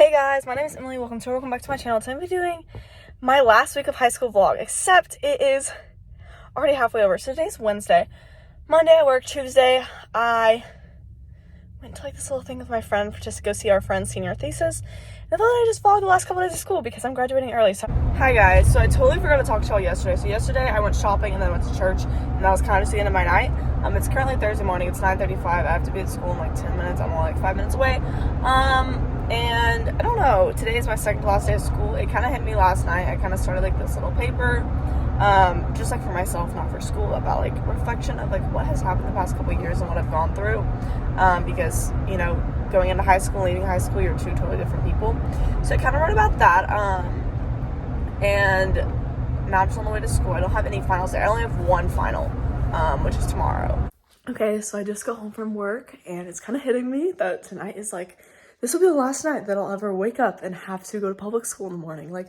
Hey guys, my name is Emily. Welcome back to my channel. Today I'm doing my last week of high school vlog, except it is already halfway over. So today's Wednesday. Monday I work. Tuesday I went to this little thing with my friend just to go see our friend's senior thesis. And I thought I'd just vlog the last couple days of school because I'm graduating early. So hi guys. So I totally forgot to talk to y'all yesterday. So yesterday I went shopping and then went to church, and that was kind of just the end of my night. It's currently Thursday morning. It's 9:35. I have to be at school in 10 minutes. I'm only 5 minutes away. And I don't know, today is my second to last day of school. It kind of hit me last night. I kind of started this little paper, just for myself, not for school, about reflection of what has happened the past couple of years and what I've gone through. Because, going into high school, leaving high school, you're two totally different people. So I kind of wrote about that. And now I'm just on the way to school. I don't have any finals there. I only have one final, which is tomorrow. Okay, so I just got home from work, and it's kind of hitting me that tonight is this will be the last night that I'll ever wake up and have to go to public school in the morning. Of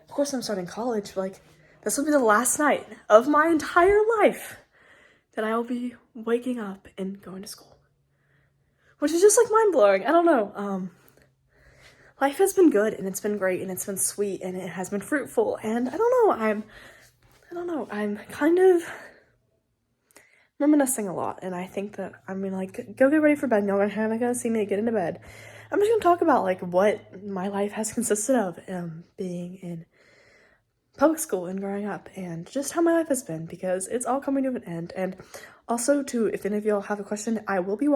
course I'm starting college, but this will be the last night of my entire life that I will be waking up and going to school. Which is just mind-blowing. I don't know. Life has been good, and it's been great, and it's been sweet, and it has been fruitful, and I don't know, I'm kind of reminiscing a lot, and I think that I'm gonna go get ready for bed. Y'all are gonna see me get into bed. I'm just gonna talk about what my life has consisted of, being in public school and growing up, and just how my life has been, because it's all coming to an end. And also, if any of y'all have a question, I will be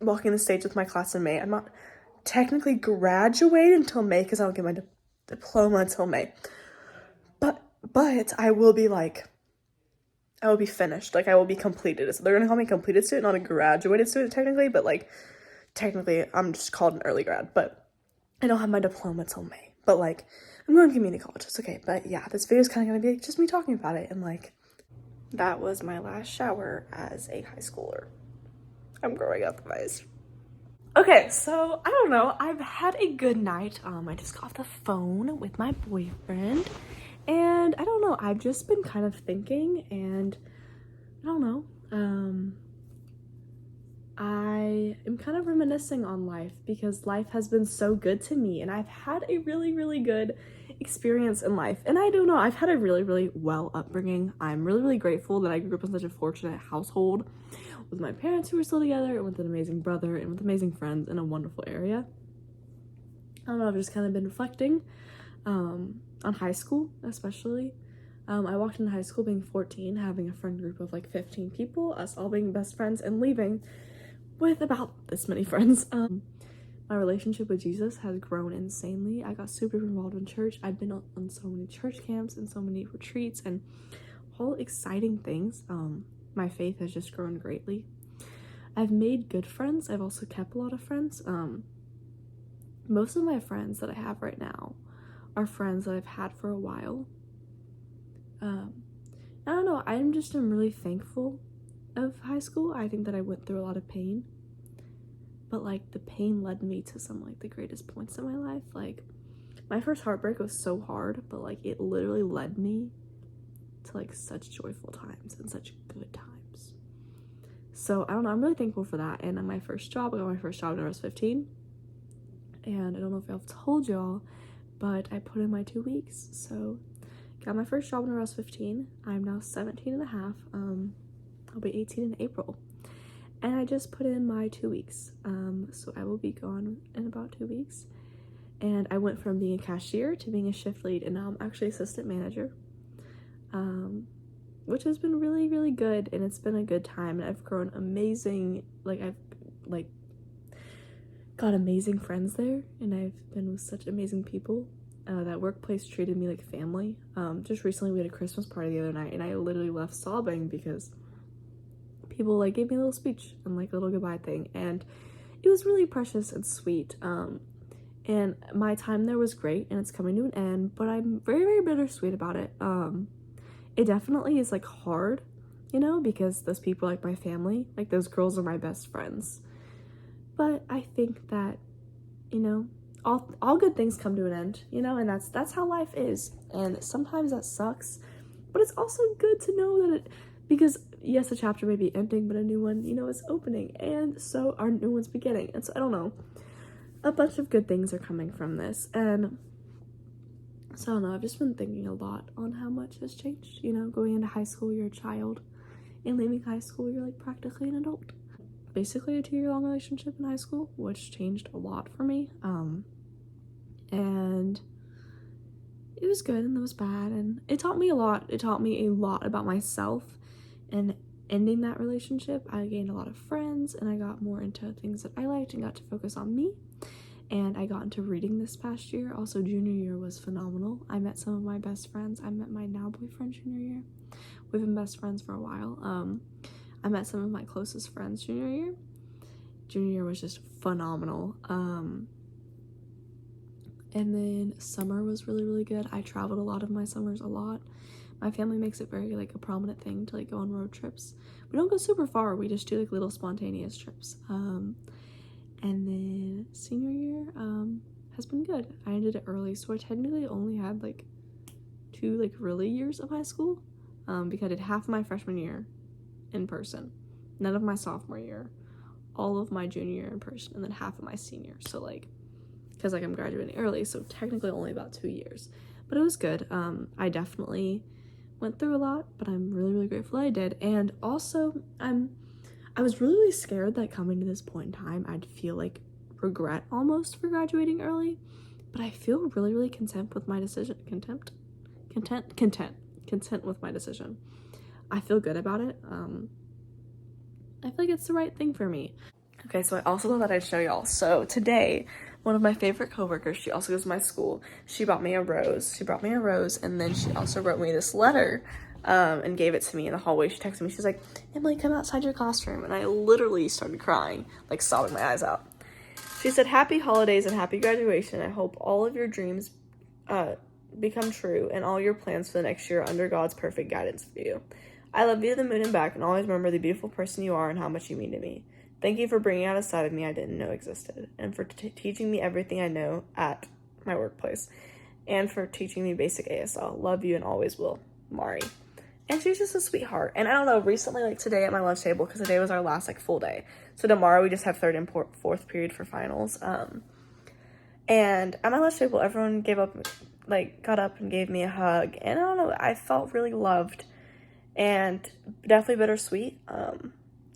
walking the stage with my class in May. I'm not technically graduated until May because I don't get my diploma until May, but I will be I will be finished. I will be completed. So they're gonna call me a completed student, not a graduated student technically, but technically I'm just called an early grad, but I don't have my diploma till May. But I'm going to community college. It's okay. But yeah, this video is kind of going to be just me talking about it. And that was my last shower as a high schooler. I'm growing up, guys. Okay, so I don't know. I've had a good night. I just got off the phone with my boyfriend. And I don't know, I've just been kind of thinking, and I don't know, I am kind of reminiscing on life because life has been so good to me, and I've had a really, really good experience in life. And I don't know, I've had a really, really well upbringing. I'm really, really grateful that I grew up in such a fortunate household with my parents who were still together, and with an amazing brother, and with amazing friends in a wonderful area. I don't know, I've just kind of been reflecting on high school, especially. I walked into high school being 14, having a friend group of 15 people, us all being best friends, and leaving with about this many friends. My relationship with Jesus has grown insanely. I got super involved in church. I've been on so many church camps and so many retreats and all exciting things. My faith has just grown greatly. I've made good friends. I've also kept a lot of friends. Most of my friends that I have right now are friends that I've had for a while. I don't know, I'm really thankful of high school. I think that I went through a lot of pain, but the pain led me to some the greatest points in my life. My first heartbreak was so hard, but it literally led me to such joyful times and such good times. So I don't know, I'm really thankful for that. And my first job, I got my first job when I was 15, and I don't know if I've told y'all, but I put in my 2 weeks. So got my first job when I was 15. I'm now 17 and a half. I'll be 18 in April. And I just put in my 2 weeks. So I will be gone in about 2 weeks. And I went from being a cashier to being a shift lead, and now I'm actually assistant manager. Which has been really, really good, and it's been a good time, and I've grown amazing, I've got amazing friends there, and I've been with such amazing people. That workplace treated me like family. Just recently we had a Christmas party the other night, and I literally left sobbing because people gave me a little speech and a little goodbye thing, and it was really precious and sweet. And my time there was great, and it's coming to an end, but I'm very, very bittersweet about it. It definitely is hard, because those people are my family. Those girls are my best friends. But I think that, all good things come to an end, and that's how life is. And sometimes that sucks, but it's also good to know that because yes, a chapter may be ending, but a new one, is opening, and so our new one's beginning. And so I don't know, a bunch of good things are coming from this. And so I don't know, I've just been thinking a lot on how much has changed. You know, going into high school, you're a child, and leaving high school, you're like practically an adult. Basically a 2-year-long relationship in high school, which changed a lot for me. And it was good and it was bad, and it taught me a lot. It taught me a lot about myself, and ending that relationship, I gained a lot of friends, and I got more into things that I liked and got to focus on me. And I got into reading this past year. Also, junior year was phenomenal. I met some of my best friends. I met my now boyfriend junior year. We've been best friends for a while. I met some of my closest friends junior year. Junior year was just phenomenal. And then summer was really, really good. I traveled a lot of my summers a lot. My family makes it very like a prominent thing to like go on road trips. We don't go super far. We just do like little spontaneous trips. And then senior year has been good. I ended it early, so I technically only had like 2 like really years of high school, because I did half my freshman year in person, none of my sophomore year, all of my junior year in person, and then half of my senior. So like, because like I'm graduating early, so technically only about 2 years, but it was good. I definitely went through a lot, but I'm really, really grateful I did. And also I was really, really scared that coming to this point in time, I'd feel like regret almost for graduating early, but I feel really, really content with my decision. Content with my decision. I feel good about it. I feel like it's the right thing for me. Okay, so I also thought that I'd show y'all. So today, one of my favorite coworkers, she also goes to my school, she brought me a rose. And then she also wrote me this letter and gave it to me in the hallway. She texted me, she's like, Emily, come outside your classroom. And I literally started crying, like sobbing my eyes out. She said, happy holidays and happy graduation. I hope all of your dreams become true and all your plans for the next year are under God's perfect guidance for you. I love you to the moon and back, and always remember the beautiful person you are and how much you mean to me. Thank you for bringing out a side of me I didn't know existed, and for teaching me everything I know at my workplace, and for teaching me basic ASL. Love you and always will, Mari. And she's just a sweetheart. And I don't know, recently, like today at my lunch table, because today was our last like full day, so tomorrow we just have third and fourth period for finals. And at my lunch table, everyone got up and gave me a hug, and I don't know, I felt really loved, and definitely bittersweet.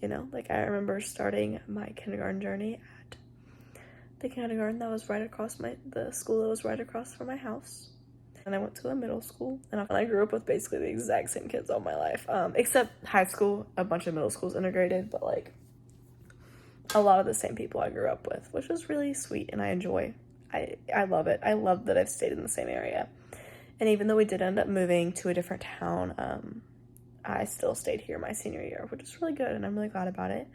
You know, like I remember starting my kindergarten journey at the kindergarten that was right across the school that was right across from my house. And I went to a middle school, and I grew up with basically the exact same kids all my life. Except high school, a bunch of middle schools integrated, but like a lot of the same people I grew up with, which was really sweet, and I enjoy. I love it. I love that I've stayed in the same area. And even though we did end up moving to a different town, I still stayed here my senior year, which is really good, and I'm really glad about it.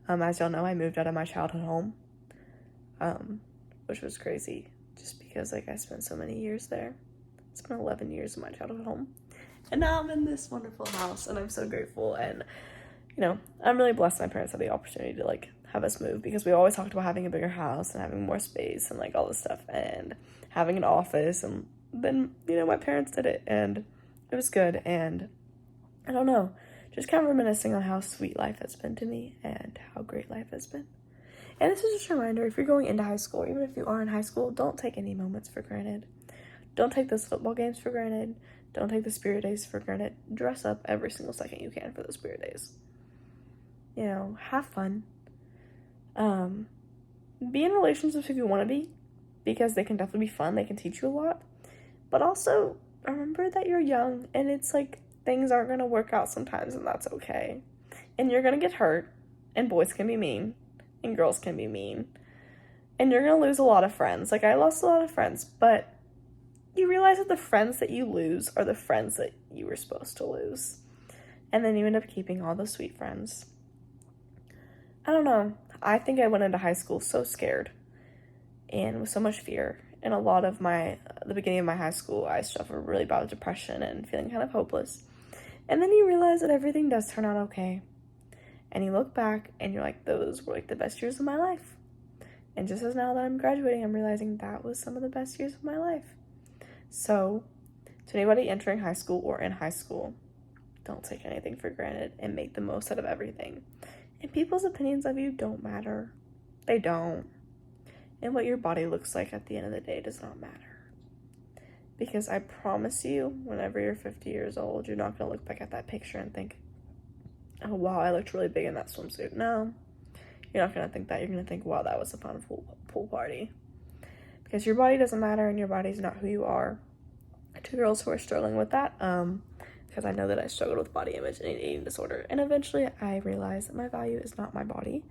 As y'all know, I moved out of my childhood home, which was crazy, just because like I spent so many years there. It's been 11 years in my childhood home, and now I'm in this wonderful house, and I'm so grateful. And you know, I'm really blessed my parents had the opportunity to like have us move, because we always talked about having a bigger house and having more space and like all this stuff and having an office, and then you know my parents did it, and it was good. And I don't know, just kind of reminiscing on how sweet life has been to me and how great life has been. And this is just a reminder, if you're going into high school, even if you are in high school, don't take any moments for granted. Don't take those football games for granted. Don't take the spirit days for granted. Dress up every single second you can for the spirit days. You know, have fun. Be in relationships if you want to be, because they can definitely be fun. They can teach you a lot. But also, remember that you're young, and it's like, things aren't going to work out sometimes, and that's okay. And you're going to get hurt, and boys can be mean, and girls can be mean, and you're going to lose a lot of friends. Like, I lost a lot of friends, but you realize that the friends that you lose are the friends that you were supposed to lose. And then you end up keeping all the sweet friends. I don't know. I think I went into high school so scared, and with so much fear. And a lot of the beginning of my high school, I suffered really bad depression and feeling kind of hopeless. And then you realize that everything does turn out okay. And you look back and you're like, those were like the best years of my life. And just as now that I'm graduating, I'm realizing that was some of the best years of my life. So, to anybody entering high school or in high school, don't take anything for granted and make the most out of everything. And people's opinions of you don't matter. They don't. And what your body looks like at the end of the day does not matter. Because I promise you, whenever you're 50 years old, you're not going to look back at that picture and think, oh, wow, I looked really big in that swimsuit. No, you're not going to think that. You're going to think, wow, that was a fun pool party. Because your body doesn't matter and your body's not who you are. Two girls who are struggling with that, because I know that I struggled with body image and eating disorder. And eventually I realized that my value is not my body.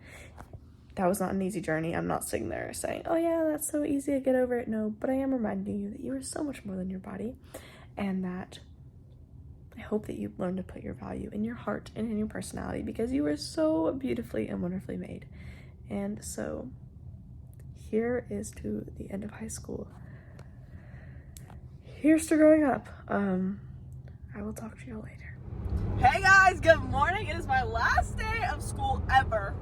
That was not an easy journey. I'm not sitting there saying, oh yeah, that's so easy to get over it. No, but I am reminding you that you are so much more than your body, and that I hope that you learn to put your value in your heart and in your personality, because you are so beautifully and wonderfully made. And so here is to the end of high school. Here's to growing up. I will talk to you later. Hey guys, good morning. It is my last day of school ever.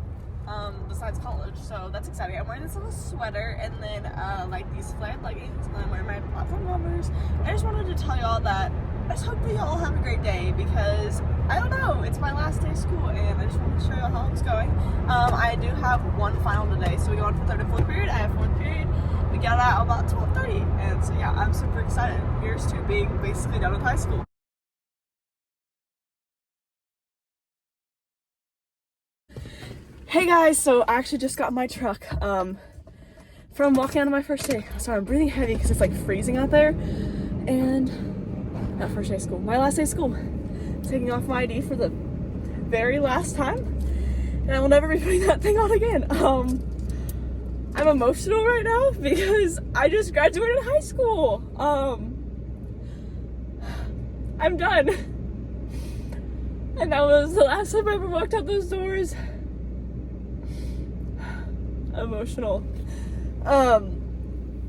Besides college, so that's exciting. I'm wearing this little sweater and then like these flat leggings, and I'm wearing my platform rubbers. I just wanted to tell y'all that I just hope that y'all have a great day, because I don't know, it's my last day of school and I just wanted to show y'all how it's going. I do have one final today, so we go on for third and fourth period. I have fourth period. We got out about 12:30, and so yeah, I'm super excited. Here's to being basically done with high school. Hey guys, so I actually just got my truck from walking out of my first day. Sorry, I'm breathing heavy because it's like freezing out there. And not first day of school, my last day of school. Taking off my ID for the very last time, and I will never be putting that thing on again. I'm emotional right now because I just graduated high school. I'm done. And that was the last time I ever walked out those doors. Emotional. I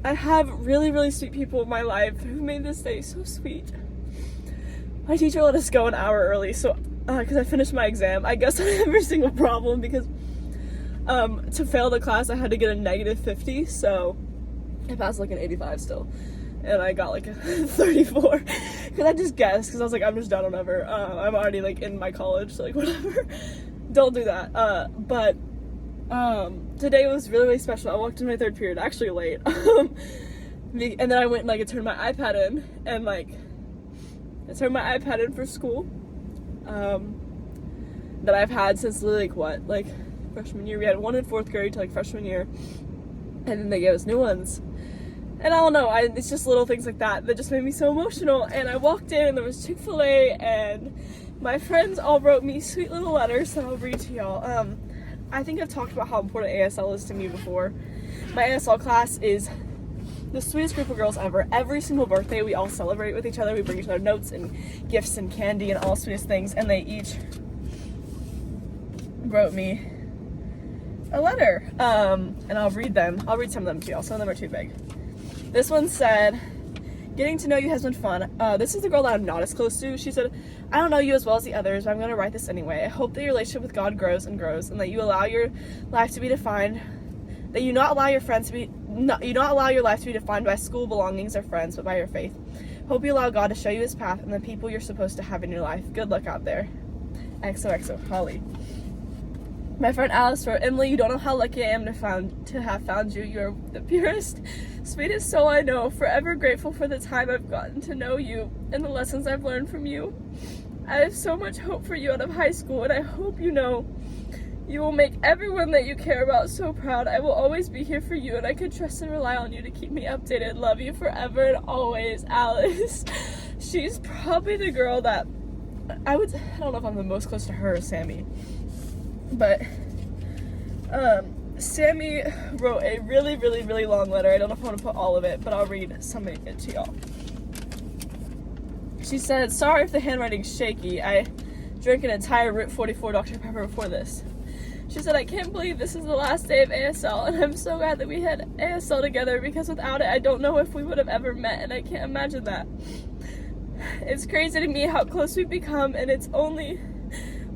have really, really sweet people in my life who made this day so sweet. My teacher let us go an hour early, so because I finished my exam. I guess I have every single problem, because to fail the class I had to get a -50, so I passed like an 85 still, and I got like a 34 because I just guessed, because I was like, I'm just done whatever. I'm already like in my college, so like whatever. Don't do that. But today was really, really special. I walked in my third period, actually late. And then I went and like I turned my iPad in, and like I turned my iPad in for school. That I've had since like freshman year. We had one in fourth grade to like freshman year, and then they gave us new ones. And I don't know, it's just little things like that that just made me so emotional. And I walked in and there was Chick-fil-A, and my friends all wrote me sweet little letters that I'll read to y'all. I think I've talked about how important ASL is to me before. My ASL class is the sweetest group of girls ever. Every single birthday we all celebrate with each other. We bring each other notes and gifts and candy and all the sweetest things, and they each wrote me a letter. And I'll read them. I'll read some of them to y'all. Some of them are too big. This one said, "Getting to know you has been fun." This is the girl that I'm not as close to. She said, "I don't know you as well as the others, but I'm going to write this anyway. I hope that your relationship with God grows and grows, and that you allow your life to be defined, that you not allow your life to be defined by school belongings or friends, but by your faith. Hope you allow God to show you his path and the people you're supposed to have in your life. Good luck out there. XOXO, Holly." My friend Alice wrote, "Emily, you don't know how lucky I am to have found you. You're the purest, sweetest soul I know. Forever grateful for the time I've gotten to know you and the lessons I've learned from you. I have so much hope for you out of high school, and I hope you know you will make everyone that you care about so proud. I will always be here for you, and I can trust and rely on you to keep me updated. Love you forever and always, Alice." She's probably the girl that I don't know if I'm the most close to her or Sammy, but Sammy wrote a really, really, really long letter. I don't know if I want to put all of it, but I'll read some of it to y'all. She said, "Sorry if the handwriting's shaky. I drank an entire Route 44 Dr. Pepper before this." She said, "I can't believe this is the last day of ASL, and I'm so glad that we had ASL together, because without it, I don't know if we would have ever met, and I can't imagine that. It's crazy to me how close we've become, and it's only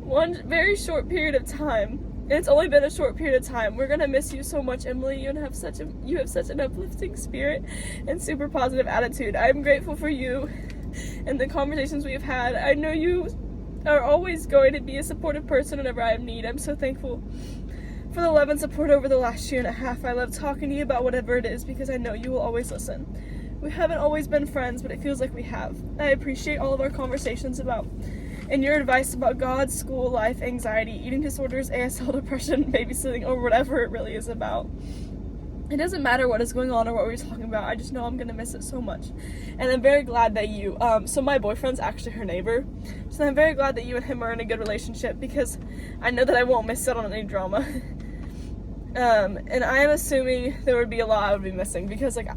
one very short period of time. It's only been a short period of time. We're gonna miss you so much, Emily. You have such an uplifting spirit and super positive attitude. I'm grateful for you and the conversations we've had. I know you are always going to be a supportive person whenever I have need. I'm so thankful for the love and support over the last 1.5 years. I love talking to you about whatever it is because I know you will always listen. We haven't always been friends, but it feels like we have. I appreciate all of our conversations about and your advice about God, school, life, anxiety, eating disorders, ASL, depression, babysitting, or whatever it really is about. It doesn't matter what is going on or what we're talking about. I just know I'm gonna miss it so much. And I'm very glad that you, so my boyfriend's actually her neighbor. So I'm very glad that you and him are in a good relationship because I know that I won't miss out on any drama. And I am assuming there would be a lot I would be missing because like,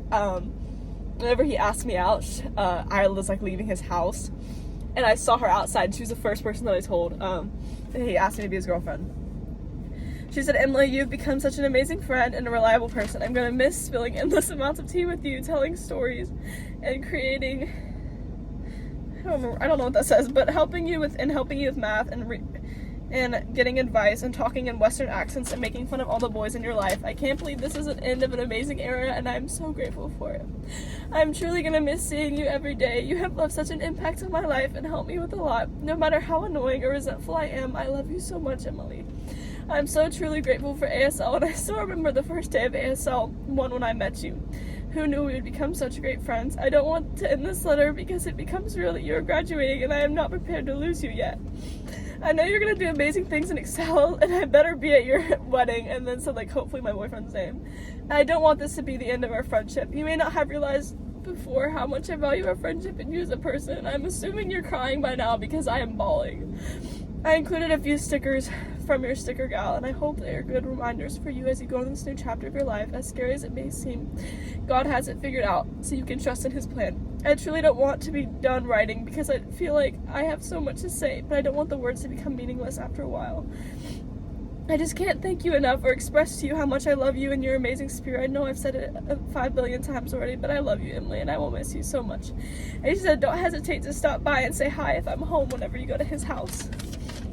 whenever he asked me out, I was like leaving his house and I saw her outside. She was the first person that I told, and he asked me to be his girlfriend. She said, Emily, you've become such an amazing friend and a reliable person. I'm going to miss spilling endless amounts of tea with you, telling stories, and creating, I don't know what that says, but helping you with math and getting advice and talking in Western accents and making fun of all the boys in your life. I can't believe this is an end of an amazing era, and I'm so grateful for it. I'm truly going to miss seeing you every day. You have left such an impact on my life and helped me with a lot. No matter how annoying or resentful I am, I love you so much, Emily. I'm so truly grateful for ASL, and I still remember the first day of ASL 1 when I met you. Who knew we would become such great friends? I don't want to end this letter because it becomes real that you're graduating and I am not prepared to lose you yet. I know you're gonna do amazing things in Excel, and I better be at your wedding, and then said like hopefully my boyfriend's name. I don't want this to be the end of our friendship. You may not have realized before how much I value our friendship and you as a person, and I'm assuming you're crying by now because I am bawling. I included a few stickers from your sticker gal, and I hope they are good reminders for you as you go on this new chapter of your life. As scary as it may seem, God has it figured out, so you can trust in his plan. I truly don't want to be done writing because I feel like I have so much to say, but I don't want the words to become meaningless after a while. I just can't thank you enough or express to you how much I love you and your amazing spirit. I know I've said it 5 billion times already, but I love you, Emily, and I will miss you so much. And he said, don't hesitate to stop by and say hi if I'm home whenever you go to his house.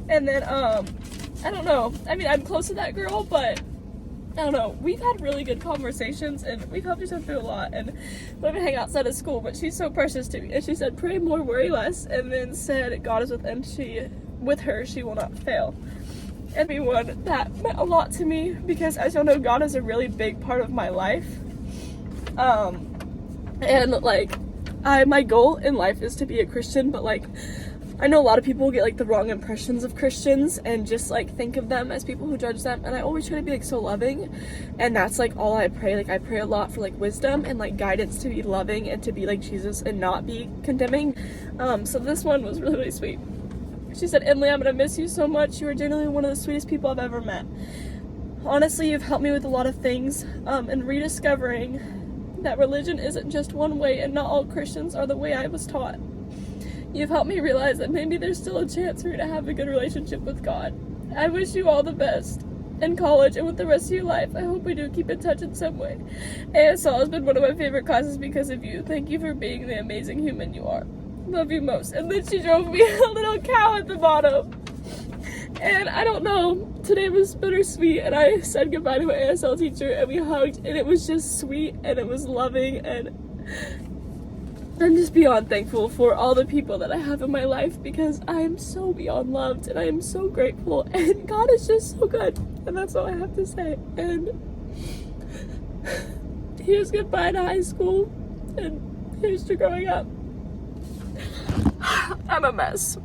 And then, I don't know. I mean, I'm close to that girl, but I don't know. We've had really good conversations, and we've helped each other through a lot, and we even hang outside of school, but she's so precious to me. And she said, pray more, worry less, and then said, God is with her, she will not fail. Everyone, that meant a lot to me, because as y'all know, God is a really big part of my life. And, like, my goal in life is to be a Christian, but, like, I know a lot of people get like the wrong impressions of Christians and just like think of them as people who judge them, and I always try to be like so loving, and that's like all I pray. Like I pray a lot for like wisdom and like guidance to be loving and to be like Jesus and not be condemning. So this one was really, really sweet. She said, Emily, I'm gonna miss you so much. You are genuinely one of the sweetest people I've ever met. Honestly, you've helped me with a lot of things, and rediscovering that religion isn't just one way and not all Christians are the way I was taught. You've helped me realize that maybe there's still a chance for you to have a good relationship with God. I wish you all the best in college and with the rest of your life. I hope we do keep in touch in some way. ASL has been one of my favorite classes because of you. Thank you for being the amazing human you are. Love you most. And then she drove me a little cow at the bottom. And I don't know, today was bittersweet, and I said goodbye to my ASL teacher, and we hugged, and it was just sweet, and it was loving, and I'm just beyond thankful for all the people that I have in my life because I am so beyond loved and I am so grateful, and God is just so good, and that's all I have to say. And here's goodbye to high school, and here's to growing up. I'm a mess.